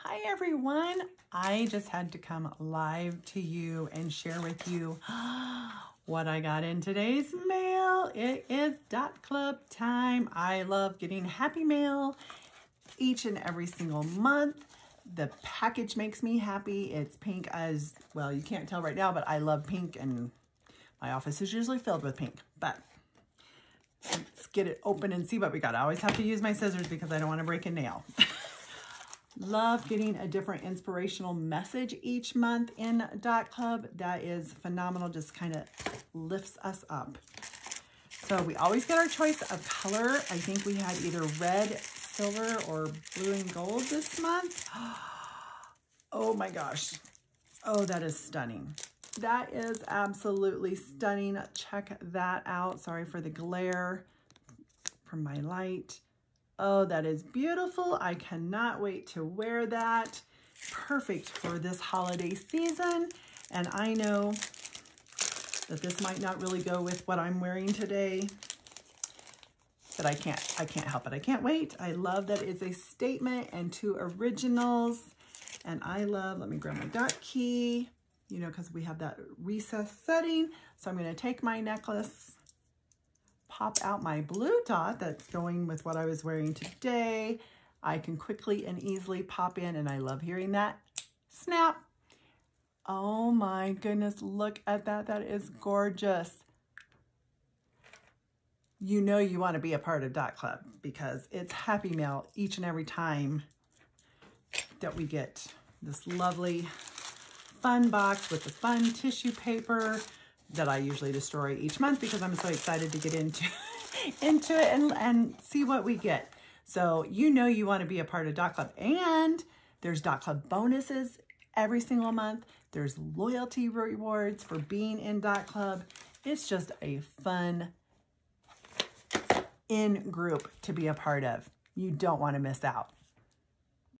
Hi everyone, I just had to come live to you and share with you what I got in today's mail. It is Dot Club time. I love getting happy mail each and every single month. The package makes me happy. It's pink as, well, you can't tell right now, but I love pink and my office is usually filled with pink. But let's get it open and see what we got. I always have to use my scissors because I don't want to break a nail. Love getting a different inspirational message each month in Dot Club. That is phenomenal, just kind of lifts us up. So we always get our choice of color. I think we had either red, silver, or blue and gold this month. Oh my gosh. Oh, that is stunning. That is absolutely stunning. Check that out. Sorry for the glare from my light. Oh, that is beautiful. I cannot wait to wear that. Perfect for this holiday season. And I know that this might not really go with what I'm wearing today, but I can't help it. I can't wait. I love that it's a statement and two originals. And I love, let me grab my dot key, you know, because we have that recess setting. So I'm going to take my necklace, pop out my blue dot that's going with what I was wearing today. I can quickly and easily pop in, and I love hearing that snap. Oh my goodness, look at that. That is gorgeous. You know you want to be a part of Dot Club because it's happy mail each and every time that we get this lovely fun box with the fun tissue paper that I usually destroy each month because I'm so excited to get into it and see what we get. So you know you want to be a part of Dot Club, and there's Dot Club bonuses every single month. There's loyalty rewards for being in Dot Club. It's just a fun in group to be a part of. You don't want to miss out.